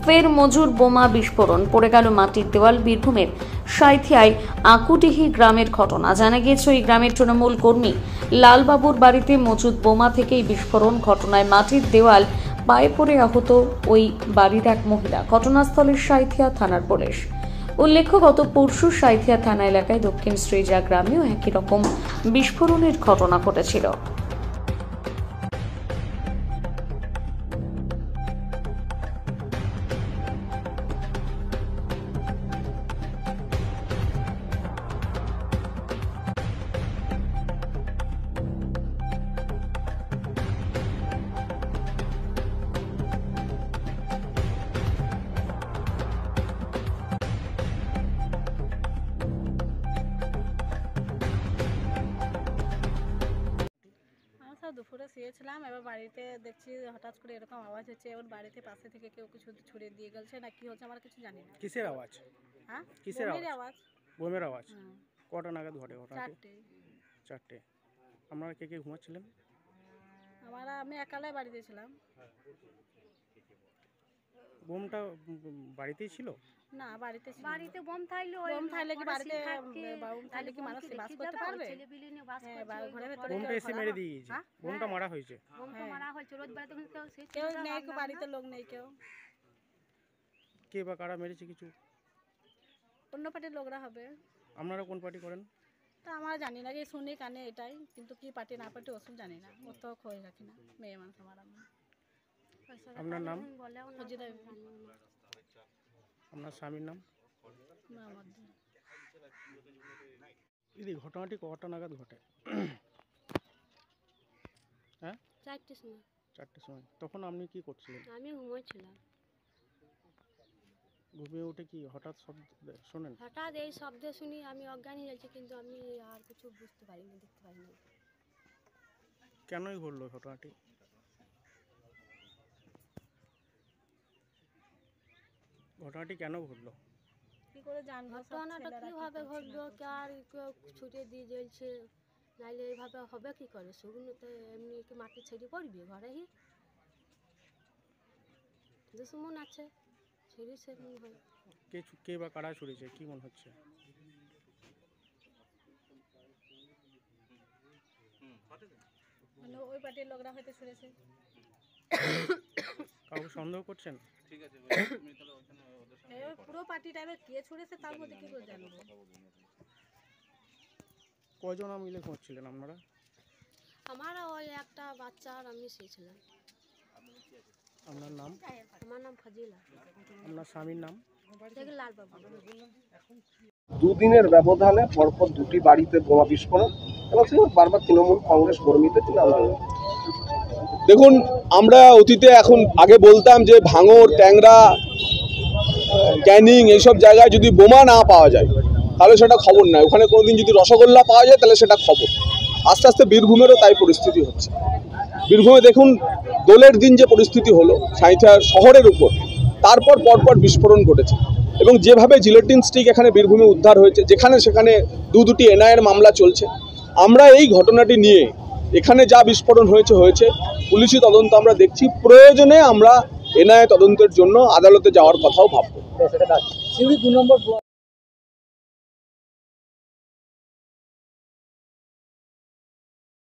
ফের মজুর বোমা বিস্ফোরণ, পড়ে গেল মাটির দেওয়াল। বীরভূমের সাঁইথিয়ায় আকুটিহি গ্রামের ঘটনা। জানা গিয়েছে ওই গ্রামের তৃণমূল কর্মী লালবাবুর বাড়িতে মজুদ বোমা থেকেই বিস্ফোরণ। ঘটনায় মাটির দেওয়াল পায়ে পড়ে আহত ওই বাড়ির এক মহিলা। ঘটনাস্থলে সাঁইথিয়া থানার পুলিশ। উল্লেখ্য, গত পরশু সাঁইথিয়া থানা এলাকায় দক্ষিণ শ্রীজা গ্রামেও একই রকম বিস্ফোরণের ঘটনা ঘটেছিল। দুপুরে শুয়েছিলাম, এবার বাড়িতে দেখছি হঠাৎ করে এরকম আওয়াজ হচ্ছে। এবার বাড়িতে পাশে থেকে কেউ কিছু ছুড়ে দিয়ে গেছে না কি হচ্ছে, আমরা কিছু জানি না। কিসের আওয়াজ? হ্যাঁ, কিসের আওয়াজ? বোমের আওয়াজ। কটা নাগাদ ঘটে ঘটনাটি? 4টে। আপনারা কে কে ঘুমাচ্ছিলেন? আমি একালাই বাড়িতে ছিলাম। বোমটা বাড়িতেই ছিল? না, বাড়িতে বোম থাকলে কি বাড়িতে বোম থাকলে কি মানুষ বাস করতে পারবে? বোমটা এসে মেরে দিয়ে গেছে। বোমটা মারা হয়েছে। কেউ নেই, বাড়িতে লোক নেই কেউ। কে বা কারা মেরেছে কিছু? অন্য পার্টির লোকরা হবে। আপনারা কোন পার্টি করেন? তা আমরা জানি না, যে শুনি কানে এটাই, কিন্তু কি পার্টি না পার্টি ওসব জানি না। অত খোঁজ রাখি না, মেয়ে মানুষ আমার। আপনার নাম? আপনার স্বামীর নাম? দিদি, ঘটনাটি কটা নাগাদ ঘটে? হ্যাঁ, 4টের সময়। 4টের সময়। তখন আপনি কি করছিলেন? আমি ঘুমোচ্ছিলাম। ঘুমিয়ে উঠে কি হঠাৎ শব্দ শোনেন? হঠাৎ এই শব্দ শুনি আমি অজ্ঞান হয়ে যাচ্ছি, কিন্তু আমি আর কিছু বুঝতে পারিনি, দেখতে পারিনি। কেনই ঘটলো ঘটনাটি? ঘটনাটি কেন ঘটলো? কি করে জানবো ঘটনাটা কিভাবে ঘটলো? কার কেউ ছুটে দিয়ে জ্বলছে, নাইলে এইভাবে হবে কি করে? শুকনোতে এমনি কি মাটি ছেড়ে পড়বে ঘরেই? দুশ্মন আছে, ছেড়ে সেমনি হয়। কে বা কারা ছুড়েছে কি মনে হচ্ছে? ওই পার্টির লোকরা হয়তো ছুড়েছে। কাউকে সন্দেহ করছেন? পুরো পার্টিটা কে ছুড়েছে তার মধ্যে কি করে জানবো? কয়জন মিলে ঘুরছিলেন আপনারা? আমার ওই একটা বাচ্চা আর আমি শুয়েছিলাম। আপনার নাম? আমার নাম ফজিলা। আপনার স্বামীর নাম? লালবাবু। দুদিনের ব্যবধানে পরপর দুটি বাড়িতে বোমা বিস্ফোরণ এবং বারবার তৃণমূল কংগ্রেস কর্মীদের। দেখুন, আমরা অতীতে এখন আগে বলতাম যে ভাঙড়, ট্যাংরা, ক্যানিং এইসব জায়গায় যদি বোমা না পাওয়া যায় তাহলে সেটা খবর নয়। ওখানে কোনোদিন যদি রসগোল্লা পাওয়া যায় তাহলে সেটা খবর। আস্তে আস্তে বীরভূমেরও তাই পরিস্থিতি হচ্ছে। বীরভূমে দেখুন, দোলের দিন যে পরিস্থিতি হলো সাঁইথিয়া শহরের উপর, তারপর পরপর বিস্ফোরণ ঘটেছে। এবং যেভাবে জিলেটিন স্টিক এখানে বীরভূমে উদ্ধার হয়েছে, যেখানে সেখানে দুটি এনআইএর মামলা চলছে, আমরা এই ঘটনাটি নিয়ে এখানে যা বিস্ফোরণ হয়েছে পুলিশি তদন্ত আমরা দেখছি। প্রয়োজনে আমরা এনআইএ তদন্তের জন্য আদালতে যাওয়ার কথাও ভাববো।